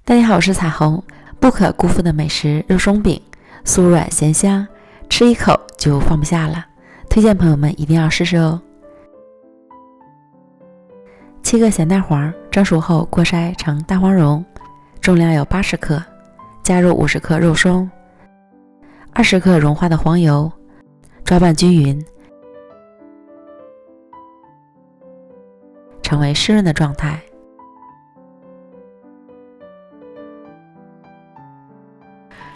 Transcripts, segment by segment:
大家好，我是彩虹。不可辜负的美食肉松饼，酥软咸香，吃一口就放不下了，推荐朋友们一定要试试哦。7个咸蛋黄蒸熟后过筛成蛋黄蓉，重量有80克，加入50克肉松，20克融化的黄油，抓拌均匀，成为湿润的状态。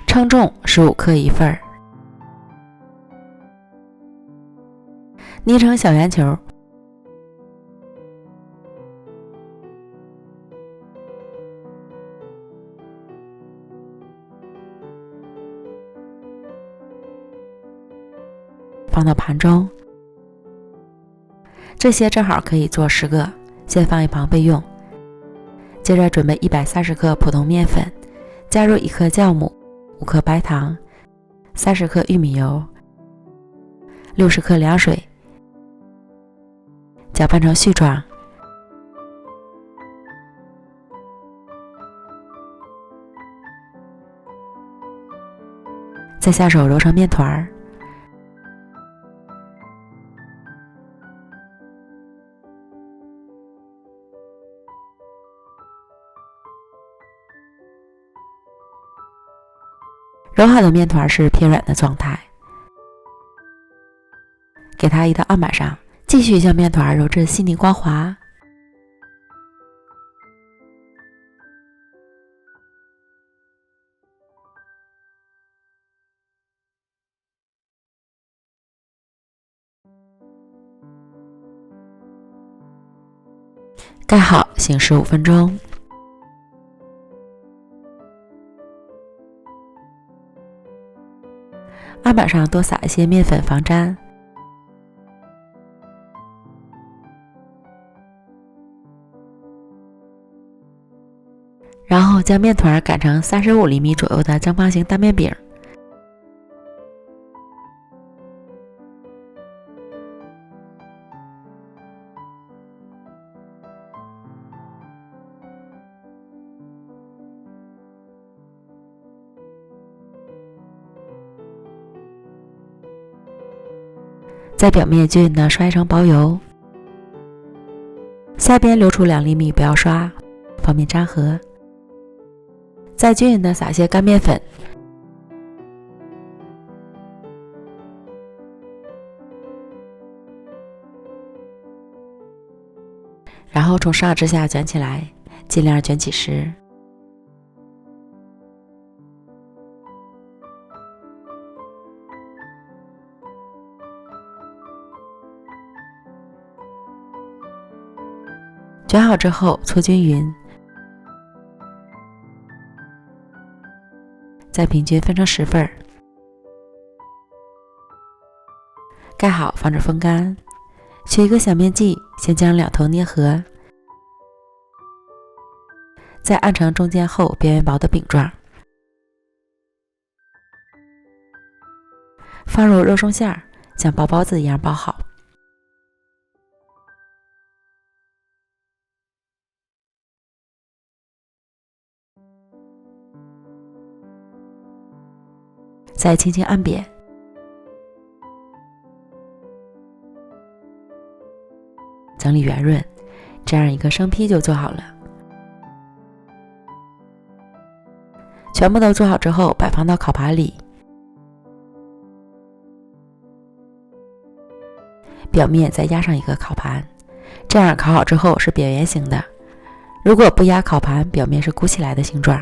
称重15克一份，捏成小圆球，放到盘中。这些正好可以做10个，先放一旁备用。接着准备130克普通面粉，加入1克酵母、5克白糖、30克玉米油、60克凉水，搅拌成絮状。再下手揉成面团儿。揉好的面团是偏软的状态，给它移到案板上，继续将面团揉至细腻光滑。盖好，醒15分钟。案板上多撒一些面粉防粘，然后将面团擀成35厘米左右的正方形单面饼。在表面均匀的刷一层薄油，下边留出2厘米不要刷，方便粘合。再均匀的撒些干面粉，然后从上至下卷起来，尽量卷起实。卷好之后搓均匀，再平均分成10份，盖好放置风干。取一个小面剂，先将两头捏合，再按成中间厚边缘薄的饼状，放入肉松馅儿，像包包子一样包好。再轻轻按扁，整理圆润，这样一个生坯就做好了。全部都做好之后，摆放到烤盘里，表面再压上一个烤盘，这样烤好之后是扁圆形的。如果不压烤盘，表面是鼓起来的形状。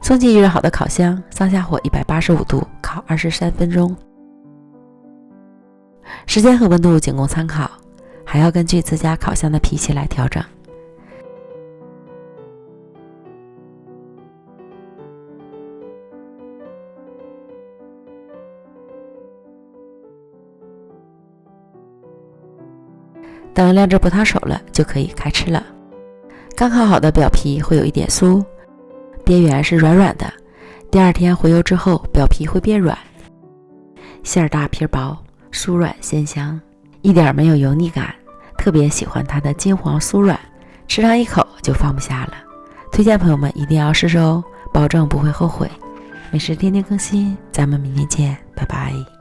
送进预热好的烤箱，上下火185度烤23分钟。时间和温度仅供参考，还要根据自家烤箱的脾气来调整。等两只葡萄熟了，就可以开吃了。刚烤好的表皮会有一点酥，边缘是软软的，第2天回油之后，表皮会变软，馅儿大皮薄，酥软鲜香，一点没有油腻感，特别喜欢它的金黄酥软，吃上一口就放不下了，推荐朋友们一定要试试哦，保证不会后悔。美食天天更新，咱们明天见，拜拜。